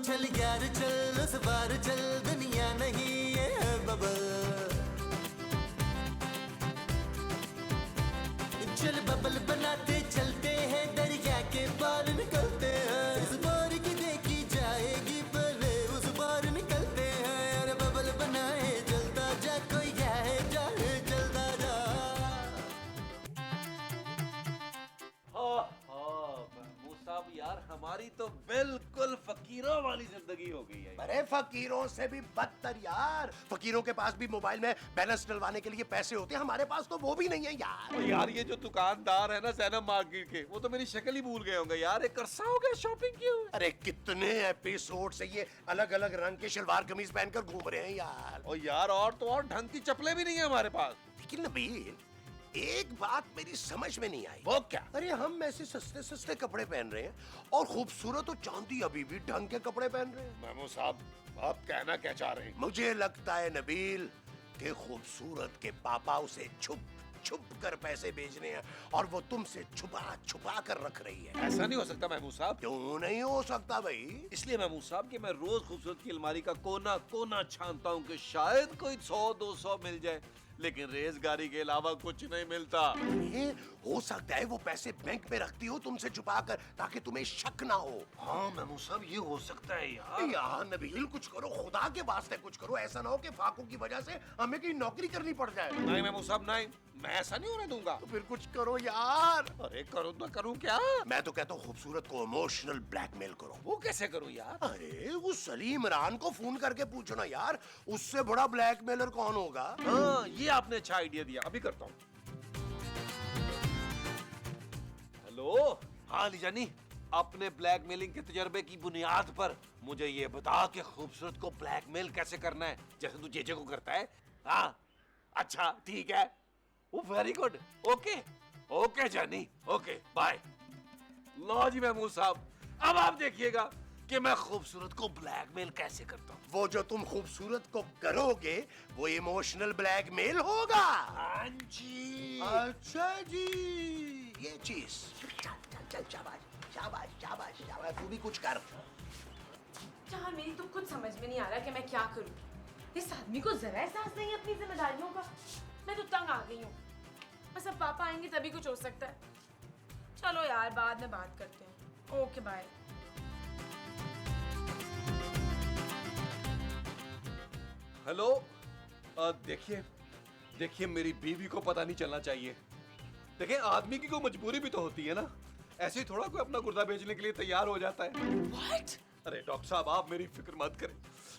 चल यार चल उस बार चल, दुनिया नहीं ये है बबल। चल बबल बनाते चलते हैं, दरिया के पार निकलते हैं। इस बार की देखी जाएगी पहले उस बार निकलते हैं। यार बबल बनाए चलता जा, कोई जाए जाए चलता जा। साहब यार हमारी तो बिल्कुल फकीरों वाली जिंदगी हो गई है। अरे फकीरों से भी बदतर यार। फकीरों के पास भी मोबाइल में बैलेंस डलवाने के लिए पैसे होते हैं, हमारे पास तो वो भी नहीं है यार। और यार ये जो दुकानदार है ना सैनम मार्केट के, वो तो मेरी शक्ल ही भूल गए होंगे यार। एक अरसा हो गया शॉपिंग किए हुए। अरे कितने एपिसोड से ये अलग अलग रंग के शलवार कमीज पहनकर घूम रहे हैं यार। और यार और तो और ढंग की चप्पलें भी नहीं है हमारे पास। लेकिन नबील एक बात मेरी समझ में नहीं आई। वो क्या? अरे हम ऐसे सस्ते सस्ते कपड़े पहन रहे हैं और खूबसूरत और चांदी अभी भी ढंग के कपड़े पहन रहे हैं। महमूद साहब आप कहना क्या चाह रहे हैं? मुझे लगता है नबील कि खूबसूरत के पापा उसे छुप छुप कर पैसे भेज रहे हैं और वो तुमसे छुपा छुपा कर रख रही है। ऐसा नहीं हो सकता महमूद साहब। क्यों नहीं हो सकता भाई? इसलिए महमूद साहब कि मैं रोज खूबसूरत की अलमारी का कोना कोना छानता हूँ कि शायद कोई 100-200 मिल जाए, लेकिन रेस गाड़ी के अलावा कुछ नहीं मिलता। ये हो सकता है वो पैसे बैंक में रखती हो तुमसे छुपा कर, ताकि तुम्हें शक ना हो। हाँ महमूद साहब ये हो सकता है यार। यार नबील कुछ करो, खुदा के वास्ते कुछ करो। ऐसा ना हो कि फाकू की वजह से हमें कहीं नौकरी करनी पड़ जाए। नहीं महमूद साहब नहीं, मैं ऐसा नहीं होने दूंगा। तो फिर कुछ करो यार। अरे करूँ तो करूँ क्या? मैं तो कहता हूँ खूबसूरत को इमोशनल ब्लैकमेल करो। वो कैसे करूँ यार? अरे उस सलीम इमरान को फोन करके पूछो ना यार, उससे बड़ा ब्लैकमेलर कौन होगा। हाँ ये आपने अच्छा आइडिया दिया, अभी करता हूँ। हेलो हाँ लीजानी, अपने ब्लैकमेलिंग के तजर्बे की बुनियाद पर मुझे ये बता कि खूबसूरत को ब्लैकमेल कैसे करना है, जैसे तू जेजे को करता है। हाँ अच्छा ठीक है, वो वेरी गुड। ओके ओके जानी, ओके बाय। लो जी महमूद साहब, अब आप देखिएगा कि मैं खूबसूरत को ब्लैकमेल कैसे करता हूँ। वो जो तुम खूबसूरत को करोगे वो इमोशनल ब्लैकमेल होगा। हाँ जी। अच्छा जी, ये चीज। चल चल चल, शाबाश शाबाश शाबाश शाबाश, तू भी कुछ कर। यार मेरी तो कुछ समझ में नहीं आ रहा कि मैं क्या करूं। इस आदमी को जरा एहसास नहीं है अपनी जिम्मेदारियों का। मैं तो तंग आ गई हूँ। बस अब पापा आएंगे तभी कुछ हो सकता है। चलो यार बाद में बात करते हैं। Okay bye. हेलो देखिए देखिए मेरी बीवी को पता नहीं चलना चाहिए। देखिए आदमी की कोई मजबूरी भी तो होती है ना, ऐसे ही थोड़ा कोई अपना गुर्दा बेचने के लिए तैयार हो जाता है। What? अरे डॉक्टर साहब आप मेरी फिक्र मत करें,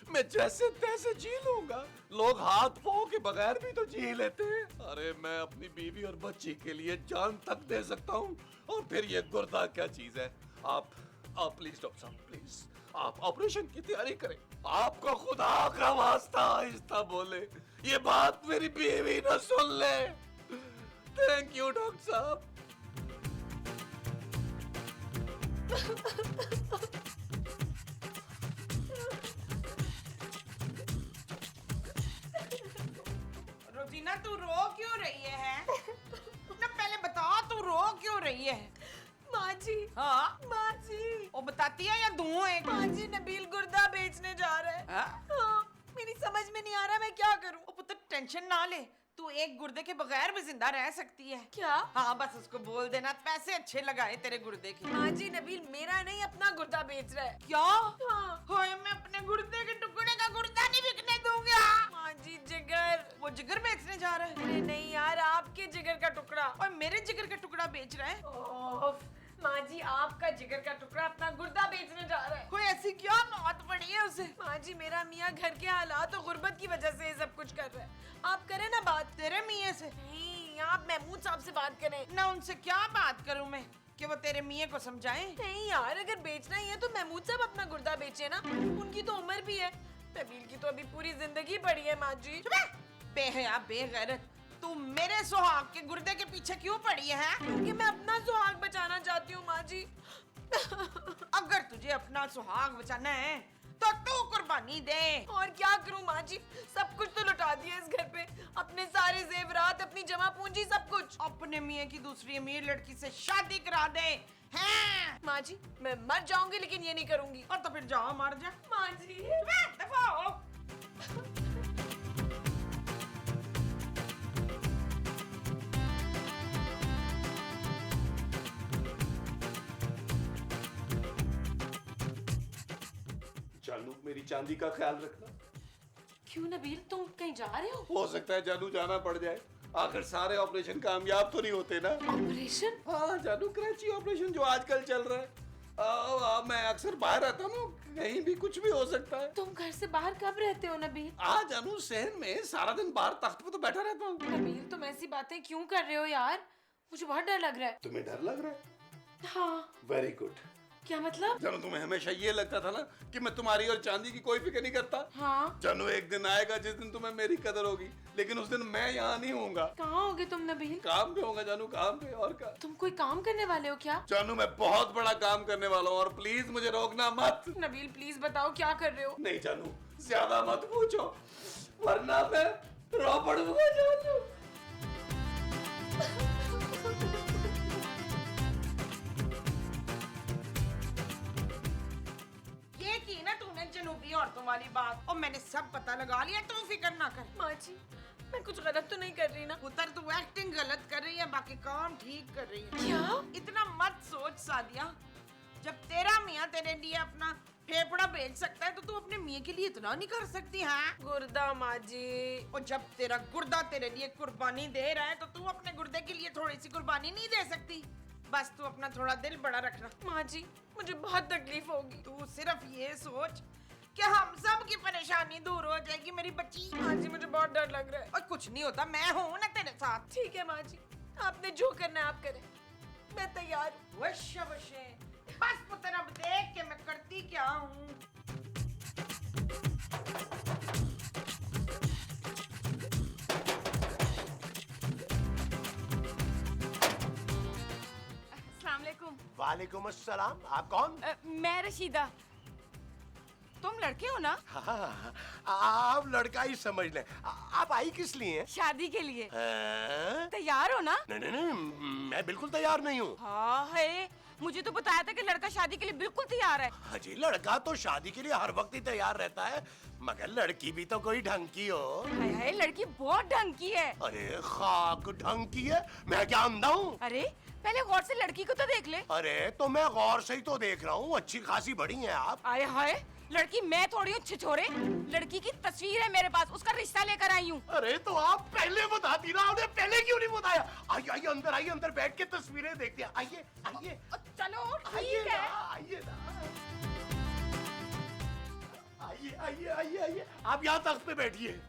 मैं जैसे तैसे जी लूंगा। लोग हाथ पांव के बगैर भी तो जी लेते हैं। अरे मैं अपनी बीवी और बच्ची के लिए जान तक दे सकता हूँ, और फिर ये गुर्दा क्या चीज है। आप प्लीज डॉक्टर साहब प्लीज आप ऑपरेशन की तैयारी करें। आपको खुदा का वास्ता आहिस्ता बोले, ये बात मेरी बीवी ना सुन ले। थैंक यू डॉक्टर साहब। रोजीना तू रो क्यों रही है? ना पहले बता तू रो क्यों रही है? माँ जी। हाँ माँ जी। वो बताती है या दूं है? माँ जी नबील गुर्दा बेचने जा रहा है। हाँ, मेरी समझ में नहीं आ रहा मैं क्या करूँ। ओ पुत्र टेंशन ना ले, तू एक गुर्दे के बगैर भी जिंदा रह सकती है। क्या? हाँ बस उसको बोल देना पैसे अच्छे लगाए तेरे गुर्दे के। माँ जी नबील मेरा नहीं अपना गुर्दा बेच रहा है। क्या? हाँ। हाय मैं अपने गुर्दे के टुकड़े का गुर्दा नहीं बिकने दूंगा। माँ जी जिगर। वो जिगर बेचने जा रहा है? अरे नहीं यार, आपके जिगर का टुकड़ा। और मेरे जिगर का टुकड़ा बेच रहा है? ओफ, माँ जी आपका जिगर का टुकड़ा अपना गुर्दा बेचने जा रहा है। कोई ऐसी क्या मौत पड़ी है उसे? माँ जी मेरा मियाँ घर के हालात और गुर्बत की वजह से ये सब कुछ कर रहा है। आप करें ना बात। तेरे मियाँ से? नहीं, आप महमूद साहब से बात करें। ना उनसे क्या बात करूं मैं कि वो तेरे मियाँ को समझाएं? नहीं यार, अगर बेचना ही है तो महमूद साहब अपना गुर्दा बेचे ना, उनकी तो उम्र भी है। नबील की तो अभी पूरी जिंदगी पड़ी है। माँ जी बेहया बेगैरत, तू मेरे सुहाग के गुर्दे के पीछे क्यों पड़ी है? क्योंकि मैं अपना सुहाग बचाना चाहती हूँ। माँ जी अगर तुझे अपना सुहाग बचाना है तो तू कुर्बानी दे। और क्या करूँ माँ जी, सब कुछ तो लुटा दिया इस घर पे, अपने सारे जेवरात, अपनी जमा पूंजी, सब कुछ। अपने मियाँ की दूसरी अमीर लड़की से शादी करा दे, हैं? माँ जी मैं मर जाऊंगी लेकिन ये नहीं करूंगी। और तो फिर जाओ मर जा। माँ जी दफा हो। जानू मेरी चांदी का ख्याल रखना। क्यों नबील तुम कहीं जा रहे हो? हो सकता है जानू जाना पड़ जाए, आखिर सारे ऑपरेशन कामयाब तो नहीं होते ना। ऑपरेशन? हाँ जानू, कराची ऑपरेशन जो आजकल चल रहा है। मैं अक्सर बाहर रहता हूँ, कहीं भी कुछ भी हो सकता है। तुम घर से बाहर कब रहते हो नबील? जानू सहन में सारा दिन बाहर तख्त पे तो बैठा रहता हूँ। नबील तुम ऐसी बातें क्यों कर रहे हो यार? मुझे बहुत डर लग रहा है। तुम्हें डर लग रहा है? हाँ। Very good. क्या मतलब? जानू तुम्हें हमेशा ये लगता था ना कि मैं तुम्हारी और चांदी की कोई फिक्र नहीं करता। हाँ। जानू एक दिन आएगा जिस दिन तुम्हें मेरी कदर होगी, लेकिन उस दिन मैं यहाँ नहीं होऊंगा। कहाँ होगे तुम नबील? काम पे होगा जानू, काम पे। और क्या? तुम कोई काम करने वाले हो क्या? जानू मैं बहुत बड़ा काम करने वाला हूँ, और प्लीज मुझे रोकना मत। नबील प्लीज बताओ क्या कर रहे हो? नहीं जानू, ज्यादा मत पूछो वरना मैं रो पड़ूंगा जानू। ये की ना तूने जनूबी औरतों वाली बात, और मैंने सब पता लगा लिया। तू फिक्र ना कर। माँ जी मैं कुछ गलत तो नहीं कर रही ना? पुत्र तू एक्टिंग गलत कर रही है, बाकी काम ठीक कर रही है। क्या? इतना मत सोच सादिया। जब तेरा मियाँ तेरे लिए अपना फेफड़ा बेच सकता है तो तू अपने मियाँ के लिए इतना नहीं कर सकती है? गुर्दा माँ जी। और जब तेरा गुर्दा तेरे लिए कुर्बानी दे रहा है तो तू अपने गुर्दे के लिए थोड़ी सी कुर्बानी नहीं दे सकती? बस तू अपना थोड़ा दिल बड़ा रखना। माँ जी मुझे बहुत तकलीफ होगी। तू सिर्फ ये सोच कि हम सब की परेशानी दूर हो जाएगी मेरी बच्ची। माँ जी मुझे बहुत डर लग रहा है। और कुछ नहीं होता, मैं हूँ ना तेरे साथ। ठीक है माँ जी, आपने जो करना है आप करें, मैं तैयार हूँ। वश्य वश्य। बस पुत्र अब देख के मैं करती क्या हूँ। अस्सलाम वालेकुम। वालेकुम अस्सलाम। आप कौन? मैं रशीदा। तुम लड़के हो ना? हाँ, आप लड़का ही समझ लें। आप आई किस लिए? शादी के लिए हैं? तैयार हो ना? नहीं नहीं नहीं, मैं बिल्कुल तैयार नहीं हूँ। हाँ है, मुझे तो बताया था कि लड़का शादी के लिए बिल्कुल तैयार है। हाजी, लड़का तो शादी के लिए हर वक्त ही तैयार रहता है, मगर लड़की भी तो कोई ढंग की हो। हाय हाय, लड़की बहुत ढंग की है। अरे खाक ढंग की है, मैं क्या अंधा हूँ? अरे पहले गौर से लड़की को तो देख ले। अरे तो मैं गौर से ही तो देख रहा हूँ, अच्छी खासी बड़ी हैं आप। आए हाय, लड़की मैं थोड़ी हूँ छिछोरे। लड़की की तस्वीर है मेरे पास, उसका रिश्ता लेकर आई हूँ। अरे तो आप पहले बताती ना, आपने पहले क्यों नहीं बताया? आइए आइए अंदर बैठ के तस्वीरें देखते हैं। आइए आइए चलो आइए ठीक ना, है। आइए ना। आइए आइए आइए आइए, आप यहाँ तख्त पे बैठिए।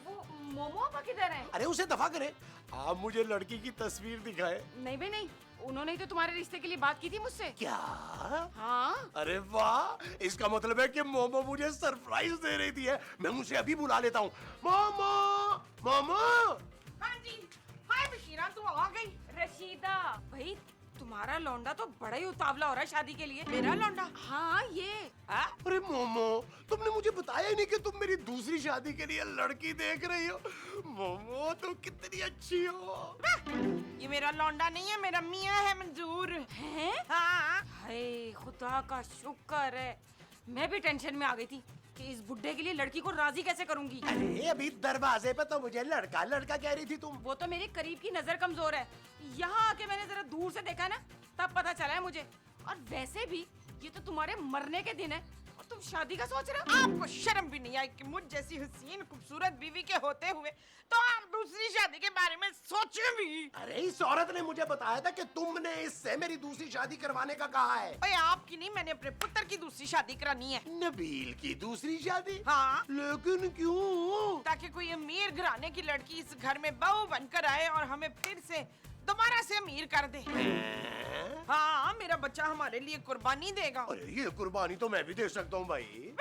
वो मोमो आपा किधर है? अरे उसे दफा करें, आप मुझे लड़की की तस्वीर दिखाए। नहीं भाई नहीं, उन्होंने ही तो तुम्हारे रिश्ते के लिए बात की थी मुझसे। क्या? हाँ। अरे वाह, इसका मतलब है कि मोमो मुझे सरप्राइज दे रही थी। है मैं उसे अभी बुला लेता हूँ। मोमो मोमो। हाँ जी। हाय बशीरा, तू आ गई। रशीदा भाई, तुम्हारा लौंडा तो बड़ा ही उतावला हो रहा है शादी के लिए। मेरा लौंडा? हाँ ये। अरे मोमो, तुमने मुझे बताया ही नहीं कि तुम मेरी दूसरी शादी के लिए लड़की देख रही हो। मोमो तुम कितनी अच्छी हो। ये मेरा लौंडा नहीं है, मेरा मियाँ है मंजूर। हैं? हाँ। हाय खुदा का शुक्र है, मैं भी टेंशन में आ गई थी कि इस बुड्ढे के लिए लड़की को राजी कैसे करूंगी। अरे अभी दरवाजे पे तो मुझे लड़का लड़का कह रही थी तुम। वो तो मेरी करीब की नजर कमजोर है, यहाँ आके मैंने जरा दूर से देखा ना, तब पता चला है मुझे। और वैसे भी ये तो तुम्हारे मरने के दिन है और तुम शादी का सोच रहे हो। आपको शर्म भी नहीं आई कि मुझ जैसी हसीन खूबसूरत बीवी के होते हुए तो आप दूसरी शादी के बारे में सोचे भी? अरे इस औरत ने मुझे बताया था कि तुमने इससे मेरी दूसरी शादी करवाने का कहा है। ओए आपकी नहीं, मैंने अपने पुत्र की दूसरी शादी करानी है। नबील की दूसरी शादी? हाँ। लेकिन क्यों? ताकि कोई अमीर घराने की लड़की इस घर में बहू बनकर आए और हमें फिर से दोबारा से अमीर कर दे। हैं? हाँ, मेरा बच्चा हमारे लिए कुर्बानी देगा। अरे ये कुर्बानी तो मैं भी दे सकता हूँ भाई।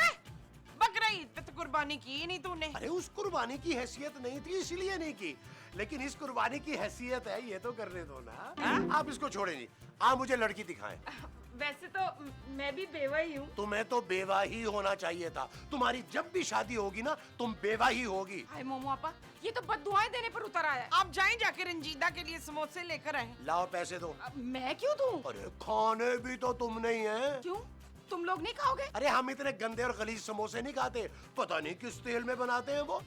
बकरा ईद पे तो कुर्बानी की ही नहीं तूने। अरे उस कुर्बानी की हैसियत नहीं थी इसलिए नहीं की, लेकिन इस कुर्बानी की हैसियत है, ये तो करने दो ना। हाँ? आप इसको छोड़े नहीं, आप मुझे लड़की दिखाएं। वैसे तो मैं भी बेवा ही हूँ। तुम्हें तो बेवा ही होना चाहिए था। तुम्हारी जब भी शादी होगी ना, तुम बेवा ही होगी। हाय मोमो आपा, ये तो बद्दुआएं देने पर उतर आया है। आप जाएं जाके रंजीदा के लिए समोसे लेकर आए। लाओ पैसे दो। मैं क्यों दूं? अरे खाने भी तो तुम नहीं है। क्यों? तुम लोग नहीं खाओगे? अरे हम इतने गंदे और गलीज समोसे नहीं खाते, पता नहीं किस तेल में बनाते हैं वो।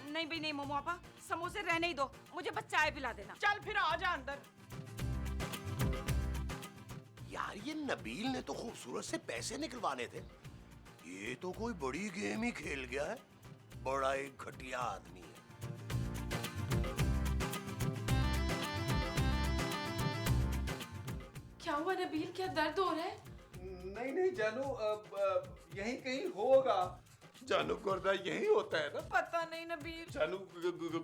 नहीं भाई नहीं मोमो आपा, समोसे रहने ही दो, मुझे बस चाय पिला देना। चल फिर आ जा अंदर। यार ये नबील ने तो खूबसूरत से पैसे निकलवाने थे, ये तो कोई बड़ी गेम ही खेल गया है। बड़ा एक घटिया आदमी है। क्या हुआ नबील, क्या दर्द हो रहा है? नहीं नहीं जानू, यही कहीं होगा। जानू गुर्दा यही होता है ना? पता नहीं नबील। जानू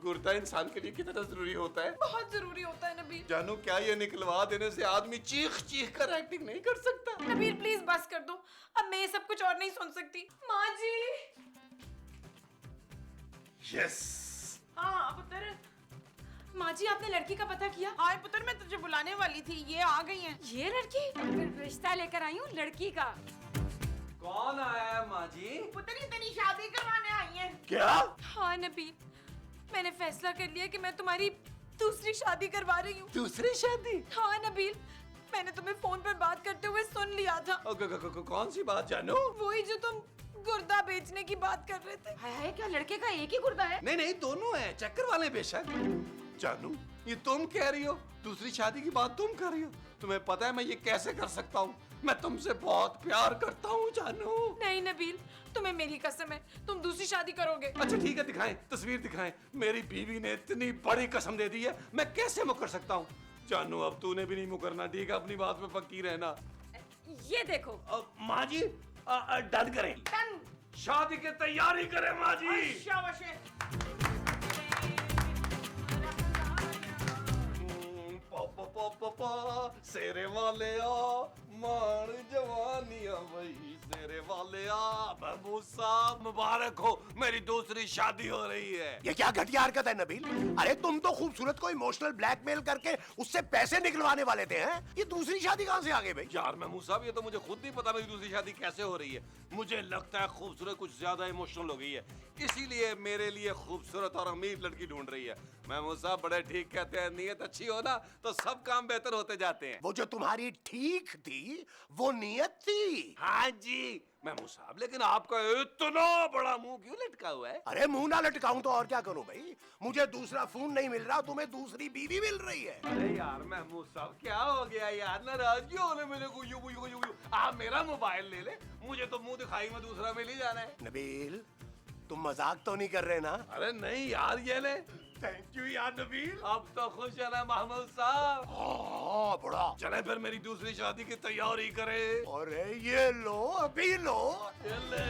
गुर्दा इंसान के लिए कितना जरूरी होता है? बहुत जरूरी होता है नबील। जानू क्या ये निकलवा देने से आदमी चीख चीख कर एक्टिंग नहीं कर सकता? नबील प्लीज बस कर दो, अब मैं ये सब कुछ और नहीं सुन सकती। माँ जी। यस। हाँ पुत्र। माँ जी, आपने लड़की का पता किया? हाय पुत्र, मैं तुझे बुलाने वाली थी, ये आ गई हैं। ये लड़की? रिश्ता लेकर आई हूँ लड़की का। कौन आया है माँ जी? पुत्र ये तेरी शादी करवाने आई हैं। क्या? हाँ नबील, मैंने फैसला कर लिया कि मैं तुम्हारी दूसरी शादी करवा रही हूँ। दूसरी शादी? हाँ नबील, मैंने तुम्हें फोन पर बात करते हुए सुन लिया था। कौन सी बात जानू? वही जो तुम गुर्दा बेचने की बात कर रहे थे। हाय क्या लड़के का एक ही गुर्दा है? नहीं नहीं, दोनों है, चक्कर वाले बेशक। जानू ये तुम कह रही हो दूसरी शादी की बात तुम कर रही हो? तुम्हें पता है मैं ये कैसे कर सकता हूँ? मैं तुमसे बहुत प्यार करता हूँ जानू। नहीं नबील, तुम्हें मेरी कसम है, तुम दूसरी शादी करोगे। अच्छा ठीक है, दिखाएं, तस्वीर दिखाएं। मेरी बीवी ने इतनी बड़ी कसम दे दी है, मैं कैसे मुकर सकता हूँ? जानू अब तूने भी नहीं मुकरना, ठीक है? अपनी बात पे पक्की रहना। ये देखो। माँ जी डन करें, डन। शादी की तैयारी करें माँ जी। शाबाश। सेरे वाले आ मान जवानिया वही सेरे वाले आ। महबूब साहब मुबारक हो, मेरी दूसरी शादी हो रही है। ये क्या घटिया हरकत है नबील? अरे तुम तो खूबसूरत को इमोशनल ब्लैकमेल करके उससे पैसे निकलवाने वाले थे, हैं? ये दूसरी शादी कहाँ से आ गई भाई? यार महमूद साहब, ये तो मुझे खुद नहीं पता मेरी दूसरी शादी कैसे हो रही है। मुझे लगता है खूबसूरत कुछ ज्यादा इमोशनल हो गई है, इसीलिए मेरे लिए खूबसूरत और अमीर लड़की ढूंढ रही है। महमूद साहब बड़े ठीक कहते हैं, नीयत अच्छी हो ना तो सब काम बेहतर होते जाते हैं। वो जो तुम्हारी ठीक थी वो नियत थी। हाँ जी महमूद साहब, लेकिन आपका इतना बड़ा मुंह क्यों लटका हुआ है? अरे मुंह ना लटकाऊं तो और क्या करूं भाई? मुझे दूसरा फोन नहीं मिल रहा, तुम्हें दूसरी बीवी मिल रही है। अरे यार महमूद साहब क्या हो गया यार, नाराजगी होने मेरे को। यू आप मेरा मोबाइल ले ले, मुझे तो मुंह दिखाई में दूसरा मिल ही जाना है। नबील तुम मजाक तो नहीं कर रहे ना? अरे नहीं यार, ये ले। थैंक यू यार नबील। अब तो खुश है ना महमूद साहब? हाँ बड़ा। चले फिर मेरी दूसरी शादी की तैयारी करें। अरे ये लो, अभी लो। ये ले।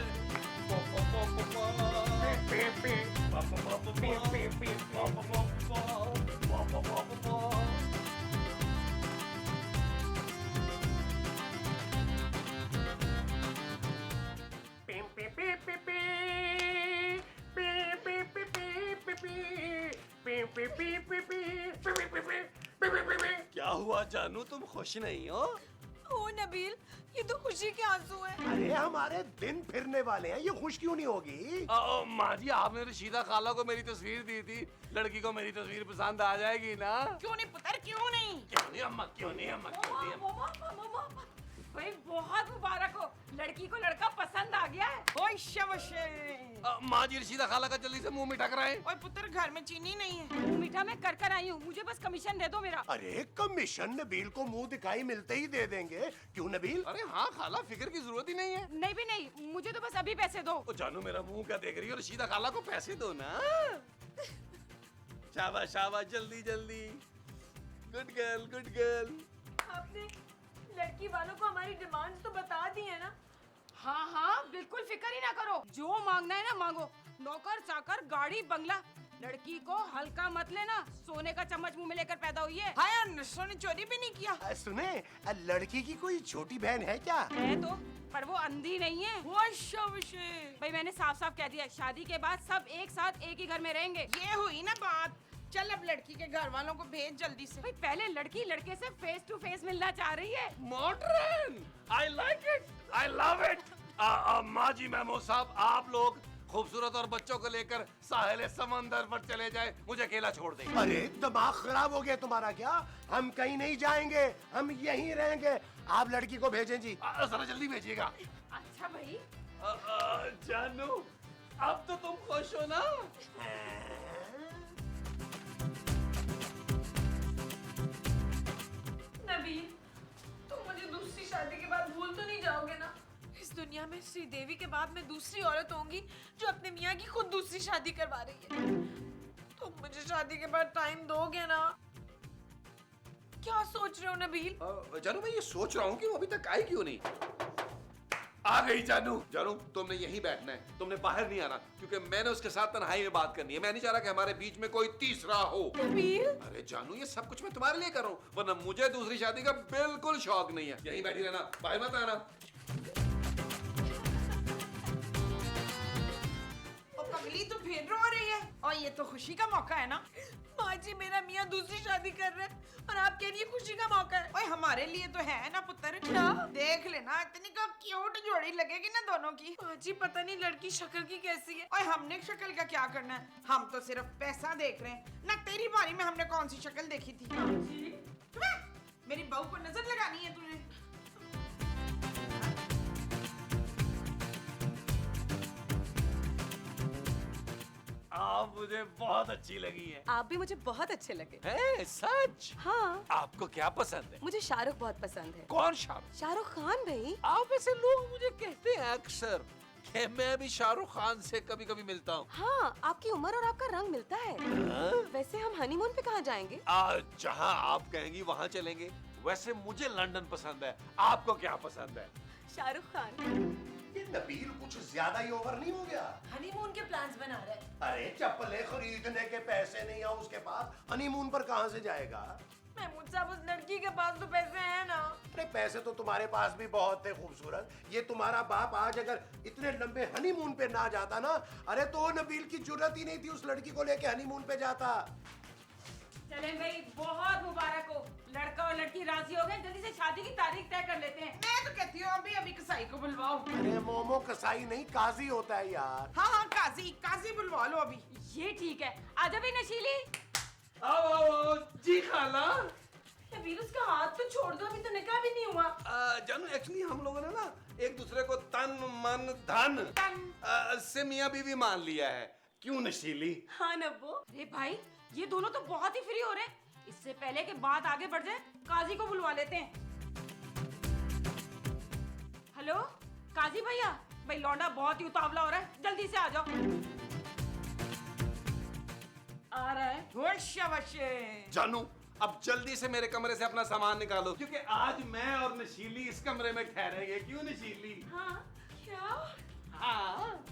क्या हुआ जानू, तुम खुश नहीं हो? ओ नबील, ये तो खुशी के आंसू हैं। अरे हमारे दिन फिरने वाले हैं, ये खुश क्यों नहीं होगी? माँ जी आपने रशीदा खाला को मेरी तस्वीर दी थी, लड़की को मेरी तस्वीर पसंद आ जाएगी ना? क्यों नहीं पुत्र, क्यों नहीं? क्यों नहीं अम्मा, क्यों नहीं अम्मा, क्यों नहीं अम्मा? भाई बहुत मुबारक हो, लड़की को लड़का पसंद आ गया है। ओए शाबाश। माँ जी रशीदा खाला का जल्दी से मुंह मीठा कराएं। ओए पुत्र घर में चीनी नहीं है। मुंह मीठा मैं कर कर आई हूँ, मुझे बस कमीशन दे दो मेरा। अरे कमीशन नबील को मुंह दिखाई मिलते ही दे देंगे, क्यों नबील? अरे हाँ खाला, फिक्र की जरूरत ही नहीं है। नहीं भी नहीं, मुझे तो बस अभी पैसे दो। ओ जानू मेरा मुंह क्या देख रही हो? रशीदा खाला को पैसे दो ना। शाबाश शाबाश, जल्दी जल्दी। Good girl, good girl. आपने लड़की वालों को हमारी डिमांड्स तो बता दी है ना? हाँ हाँ बिल्कुल फिक्र ही ना करो, जो मांगना है ना मांगो। नौकर चाकर गाड़ी बंगला, लड़की को हल्का मत लेना, सोने का चम्मच मुंह में लेकर पैदा हुई है। हाय नशो ने चोरी भी नहीं किया। सुने, लड़की की कोई छोटी बहन है क्या? है तो, पर वो अंधी नहीं है। ओए शाबाश। भाई मैंने साफ साफ कह दिया, शादी के बाद सब एक साथ एक ही घर में रहेंगे। ये हुई ना बात। चल अब लड़की के घर वालों को भेज जल्दी से। भाई पहले लड़की लड़के से फेस टू फेस मिलना चाह रही है। Modern, I like it, I love it. माँ जी, मेमो साहब, आप लोग खूबसूरत और बच्चों को लेकर साहिल समंदर पर चले जाए, मुझे अकेला छोड़ दें। अरे दिमाग खराब हो गया तुम्हारा क्या? हम कहीं नहीं जाएंगे, हम यहीं रहेंगे। आप लड़की को भेजें जी। जरा जल्दी भेजिएगा। अच्छा भाई, जानू, अब तो तुम खुश हो ना? नबील, तुम मुझे दूसरी शादी के बाद भूल तो नहीं जाओगे ना? इस दुनिया में श्रीदेवी के बाद मैं दूसरी औरत होंगी जो अपने मियाँ की खुद दूसरी शादी करवा रही है। तुम मुझे शादी के बाद टाइम दोगे ना? क्या सोच रहे हो नबील? जानू, मैं ये सोच रहा हूँ कि वो अभी तक आई क्यों नहीं। आ गई जानू। जानू, तुमने यहीं बैठना है, तुमने बाहर नहीं आना, क्योंकि मैंने उसके साथ तन्हाई में बात करनी है। मैं नहीं चाह रहा कि हमारे बीच में कोई तीसरा हो। नबील, अरे जानू, ये सब कुछ मैं तुम्हारे लिए कर रहा हूँ, वरना मुझे दूसरी शादी का बिल्कुल शौक नहीं है। यहीं बैठी रहना, बाहर मत आना। और पगली तो फिर रो रही है, और ये तो खुशी का मौका है ना। माँ जी, मेरा मियाँ दूसरी शादी कर रहे हैं और आप कह रही है खुशी का मौका है। ओए हमारे लिए तो है ना पुत्र। क्या? देख लेना, इतनी का क्यूट जोड़ी लगेगी ना दोनों की। माँ जी, पता नहीं लड़की शक्ल की कैसी है। और हमने शक्ल का क्या करना है, हम तो सिर्फ पैसा देख रहे हैं ना। तेरी बारी में हमने कौन सी शक्ल देखी थी? मेरी बहू को नजर लगानी है तुझे। आप मुझे बहुत अच्छी लगी है। आप भी मुझे बहुत अच्छे लगे। है सच? हाँ, आपको क्या पसंद है? मुझे शाहरुख बहुत पसंद है। कौन शाहरुख? शाहरुख खान भाई। आप ऐसे लोग मुझे कहते हैं अक्सर कि मैं भी शाहरुख खान से कभी कभी मिलता हूँ। हाँ, आपकी उम्र और आपका रंग मिलता है। वैसे हम हनीमून पे कहाँ जाएंगे? जहाँ आप कहेंगी वहाँ चलेंगे। वैसे मुझे लंदन पसंद है, आपको क्या पसंद है? शाहरुख खान। ये नबील कुछ ज्यादा ही ओवर नहीं हो गया? हनीमून के प्लान्स बना रहे हैं। अरे चप्पलें खरीदने के पैसे नहीं है उसके पास, हनीमून पर कहाँ से जाएगा? महमूद साहब, उस लड़की के पास तो पैसे हैं ना। अरे पैसे तो तुम्हारे पास भी बहुत थे खूबसूरत। ये तुम्हारा बाप आज अगर इतने लंबे हनीमून पे ना जाता ना, अरे तो नबील की जरूरत ही नहीं थी उस लड़की को लेके हनीमून पे जाता। चलें भाई, बहुत मुबारक हो। लड़का और लड़की राजी हो गए, जल्दी से शादी की तारीख तय कर लेते हैं। मैं तो कहती हूँ अभी कसाई को बुलवाओ। अरे मोमो कसाई नहीं, काजी होता है यार। हाँ, काजी बुलवा लो अभी। ये ठीक है। आजा भाई नशीली। आओ जी खाला। नबील, उसका हाथ तो छोड़ दो, अभी तो निकाह भी नहीं हुआ। जानू, एक्चुअली हम लोगों ने ना एक दूसरे को तन मन धन से मियाँ बीवी मान लिया है। क्यों नशीली? हाँ नब्बो। अरे भाई, ये दोनों तो बहुत ही फ्री हो रहे हैं। इससे पहले कि बात आगे बढ़ जाए, काजी को बुलवा लेते हैं। हेलो काजी भैया, भाई लौंडा बहुत ही उतावला हो रहा है, जल्दी से आ जाओ। आ रहा है। होश। जानू, अब जल्दी से मेरे कमरे से अपना सामान निकालो, क्योंकि आज मैं और नशीली इस कमरे में ठहरेंगे। क्यों नशीली? हाँ, क्या? हाँ।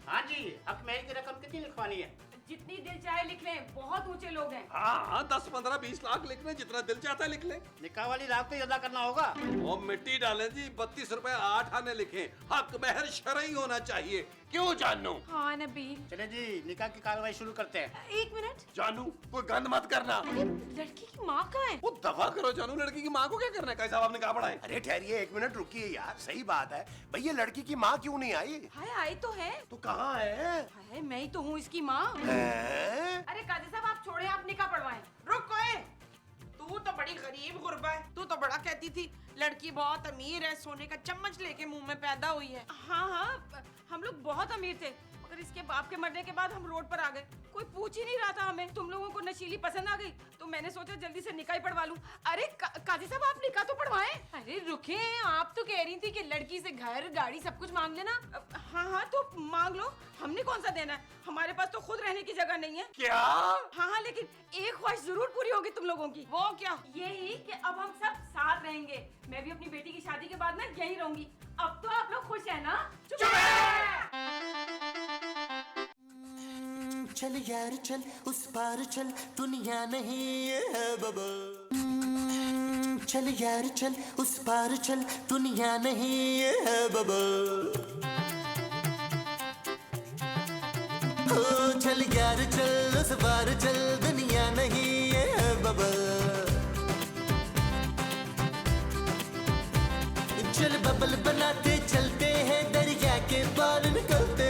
हाँ जी, हक महल की रकम कितनी लिखवानी है? जितनी दिल चाहे लिख लें, बहुत ऊंचे लोग हैं। हाँ, 10, 15, 20 लाख लिख लें, जितना दिल चाहता है लिख लें। निकाह वाली रात को ही अदा करना होगा। और मिट्टी डालें जी, 32 रुपए 8 आने लिखें। हक महर शरई होना चाहिए। क्यों जानू? हाँ नबील। चले जी, निकाह की कार्रवाई शुरू करते हैं। एक मिनट, जानू, कोई गंद मत करना। अरे लड़की की माँ कहाँ है? वो दफा करो जानू, लड़की की माँ को क्या करना है? कैसा आपने कहा पढ़ाए? अरे ठहरिए, एक मिनट रुकिए यार। सही बात है भैया, लड़की की माँ क्यों नहीं आई? हाय, आई तो है। तो कहाँ है? हाय, मैं ही तो हूँ इसकी माँ। हैं? अरे काजी साहब, आप छोड़े, आप निकाह पढ़वाएं। रुक ओए, तू तो बड़ी गरीब गुरबा है। तू तो बड़ा कहती थी लड़की बहुत अमीर है, सोने का चम्मच लेके मुंह में पैदा हुई है। हाँ हाँ, हम लोग बहुत अमीर थे, मगर इसके बाप के मरने के बाद हम रोड पर आ गए। कोई पूछ ही नहीं रहा था हमें। तुम लोगों को नशीली पसंद आ गई तो मैंने सोचा जल्दी से निकाह ही पढ़वा लूं। अरे काजी साहब, आप निकाह तो पढ़वाएं। अरे रुके, आप तो कह रही थी कि लड़की से घर गाड़ी सब कुछ मांग लेना। हाँ हाँ, तो मांग लो, हमने कौन सा देना है? हमारे पास तो खुद रहने की जगह नहीं है। क्या? हाँ हाँ, लेकिन एक ख्वाहिश जरूर पूरी होगी तुम लोगों की। वो क्या? यही कि अब हम सब साथ रहेंगे। मैं भी अपनी बेटी की शादी के बाद ना यहीं रहूंगी। अब तो आप लोग खुश हैं ना? चल यार चल, उस पार चल, दुनिया नहीं ये है बबल। चल यार चल, उस पार चल, दुनिया नहीं ये है बबल। ओ चल यार चल उस बार चल, दुनिया नहीं ये है बबल। चल बबल बनाते चलते हैं, दरिया के पार निकलते